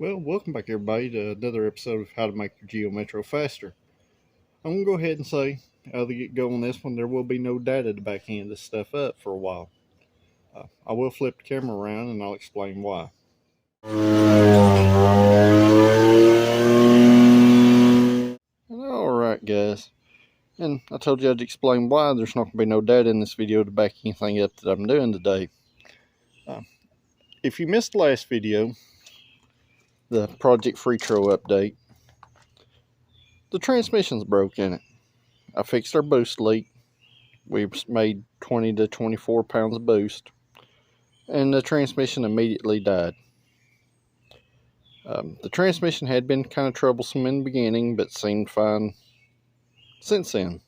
Well, welcome back everybody to another episode of How to Make Your Geo Metro Faster. I'm going to go ahead and say, out of the get-go on this one, there will be no data to back end this stuff up for a while. I will flip the camera around and I'll explain why. Alright guys, and I told you I'd explain why there's not going to be no data in this video to back anything up that I'm doing today. If you missed the last video, the Project Freetro update, the transmission's broke in it. I fixed our boost leak. We've made 20 to 24 pounds of boost, and the transmission immediately died. The transmission had been kind of troublesome in the beginning, but seemed fine since then.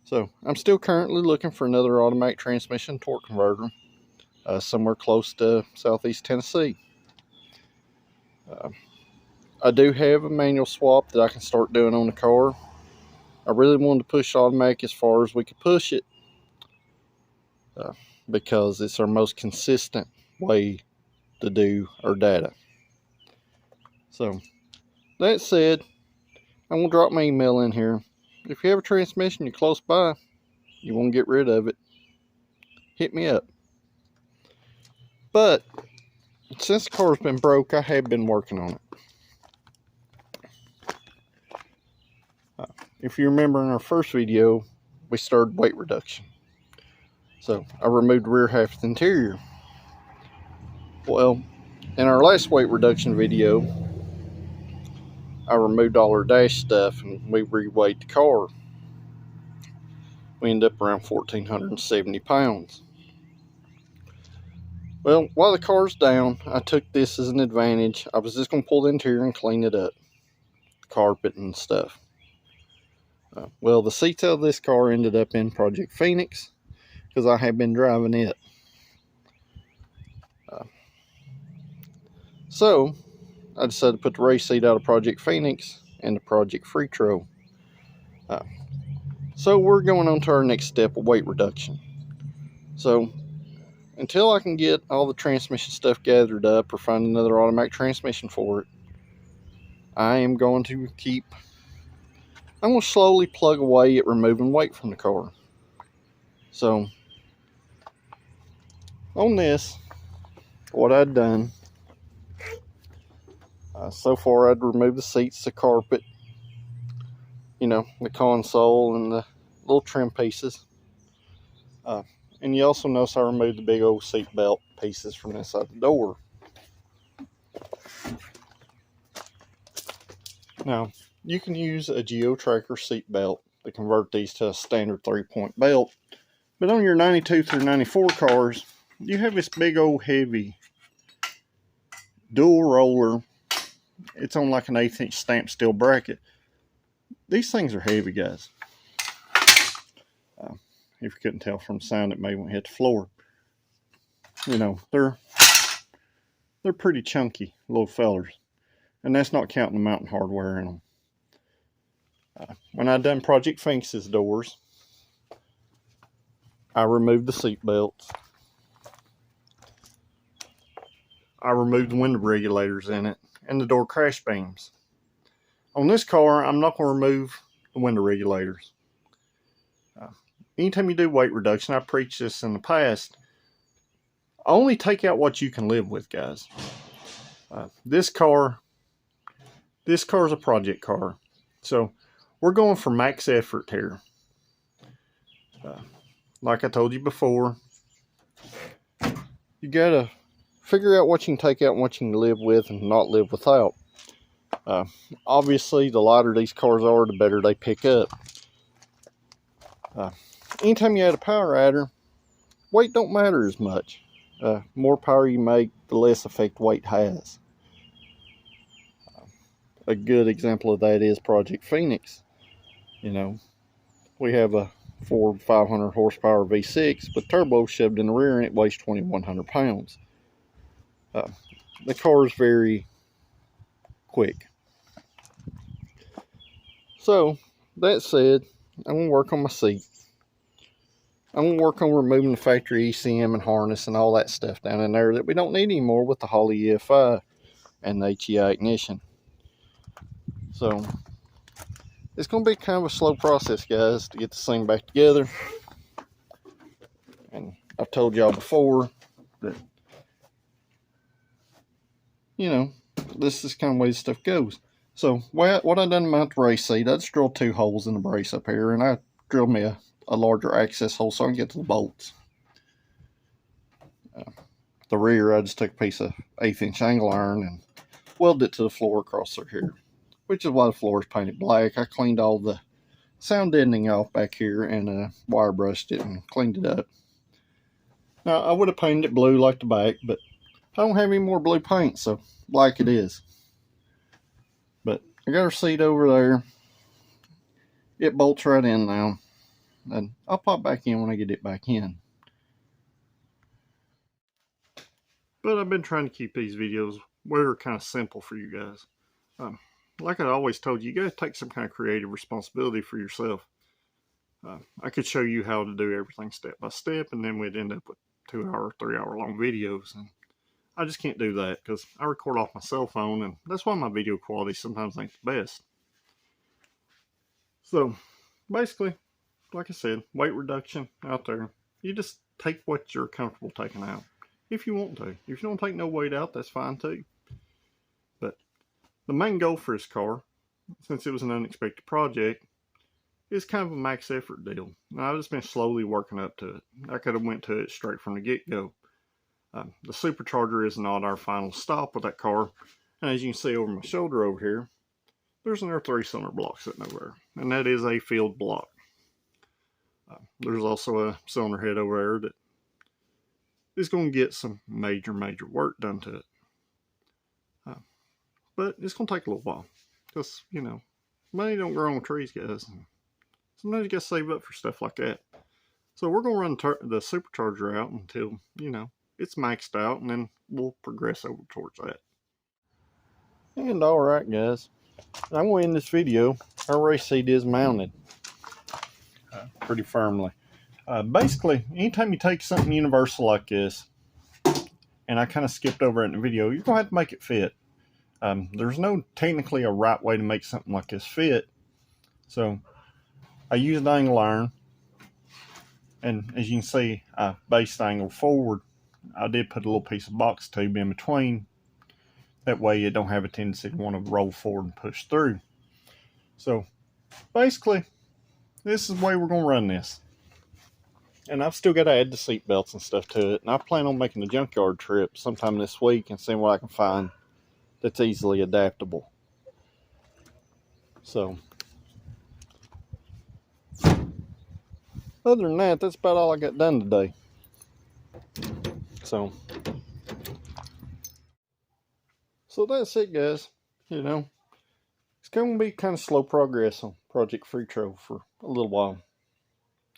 So I'm still currently looking for another automatic transmission torque converter somewhere close to southeast Tennessee. I do have a manual swap that I can start doing on the car. I really wanted to push automatic as far as we could push it because it's our most consistent way to do our data. So that said, I'm going to drop my email in here. If you have a transmission you're close by, you want to get rid of it, hit me up. But since the car's been broke, I have been working on it. If you remember in our first video, we started weight reduction. So I removed the rear half of the interior. Well, in our last weight reduction video, I removed all our dash stuff and we reweighed the car. We ended up around 1,470 pounds. Well, while the car's down, I took this as an advantage. I was just going to pull the interior and clean it up. The carpet and stuff. Well, the seats of this car ended up in Project Phoenix because I have been driving it. So I decided to put the race seat out of Project Phoenix into Project Freetro. So we're going on to our next step of weight reduction. So until I can get all the transmission stuff gathered up or find another automatic transmission for it, I am going to I'm going to slowly plug away at removing weight from the car. So on this, what I'd done, so far I'd removed the seats, the carpet, the console and the little trim pieces. And you also notice I removed the big old seat belt pieces from inside the door. Now, you can use a Geo Tracker seat belt to convert these to a standard 3-point belt. But on your 92 through 94 cars, you have this big old heavy dual roller. It's on like an 1/8 inch stamped steel bracket. These things are heavy, guys. If you couldn't tell from the sound, it may want to hit the floor. They're pretty chunky little fellers. And that's not counting the mountain hardware in them. When I done Project Phoenix's doors, I removed the seat belts. I removed the window regulators in it and the door crash beams. On this car, I'm not going to remove the window regulators. Anytime you do weight reduction, I preached this in the past, only take out what you can live with, guys. This car is a project car. So we're going for max effort here. Like I told you before, you gotta figure out what you can take out and what you can live with and not live without. Obviously, the lighter these cars are, the better they pick up. Anytime you add a power adder, weight don't matter as much. More power you make, the less effect weight has. A good example of that is Project Phoenix. We have a Ford 500 horsepower V6 with turbo shoved in the rear and it weighs 2,100 pounds. The car is very quick. So, that said, I'm going to work on my seat. I'm going to work on removing the factory ECM and harness and all that stuff down in there that we don't need anymore with the Holley EFI and the HEI ignition. So it's going to be kind of a slow process, guys, to get this thing back together. And I've told y'all before that, you know, this is kind of the way this stuff goes. So what I done to mount the race seat, I just drilled 2 holes in the brace up here, and I drilled me a larger access hole so I can get to the bolts. The rear, I just took a piece of 1/8 inch angle iron and welded it to the floor across through here, which is why the floor is painted black. I cleaned all the sound deadening off back here and wire brushed it and cleaned it up. Now, I would have painted it blue like the back, but I don't have any more blue paint, so black it is. But I got our seat over there. It bolts right in now, and I'll pop back in when I get it back in. But I've been trying to keep these videos where they're kind of simple for you guys. Like I always told you, you got to take some kind of creative responsibility for yourself. I could show you how to do everything step by step, and then we'd end up with 2-hour, 3-hour long videos. And I just can't do that because I record off my cell phone, and that's why my video quality sometimes ain't the best. So basically, like I said, weight reduction out there. You just take what you're comfortable taking out. If you want to. If you don't take no weight out, that's fine too. But the main goal for this car, since it was an unexpected project, is kind of a max effort deal. Now, I've just been slowly working up to it. I could have went to it straight from the get-go. The supercharger is not our final stop with that car. And as you can see over my shoulder over here, there's another 3-cylinder block sitting over there. And that is a field block. There's also a cylinder head over there that is going to get some major work done to it. But it's going to take a little while. Because, you know, money don't grow on trees, guys. Sometimes you got to save up for stuff like that. So we're going to run the supercharger out until, you know, it's maxed out. And then we'll progress over towards that. And alright, guys. I'm going to end this video. Our race seat is mounted pretty firmly. Basically, anytime you take something universal like this, and I kind of skipped over it in the video, you're going to have to make it fit. There's no technically a right way to make something like this fit. So I used angle iron, and as you can see, I based angle forward. I did put a little piece of box tube in between. That way it don't have a tendency to want to roll forward and push through. So basically, this is the way we're going to run this. And I've still got to add the seat belts and stuff to it. And I plan on making a junkyard trip sometime this week and seeing what I can find that's easily adaptable. So, other than that, that's about all I got done today. So that's it, guys. You know, it's going to be kind of slow progress on Project Free Trail for a little while.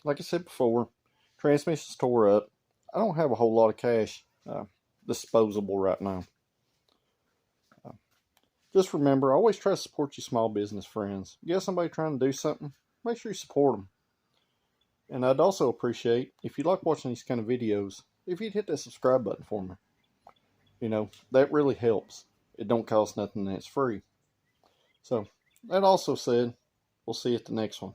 Like I said before, transmission's tore up. I don't have a whole lot of cash disposable right now. Just remember, always try to support your small business friends. You got somebody trying to do something, make sure you support them. And I'd also appreciate, if you like watching these kind of videos, if you'd hit that subscribe button for me. You know, that really helps. It don't cost nothing and it's free. So, that also said, we'll see you at the next one.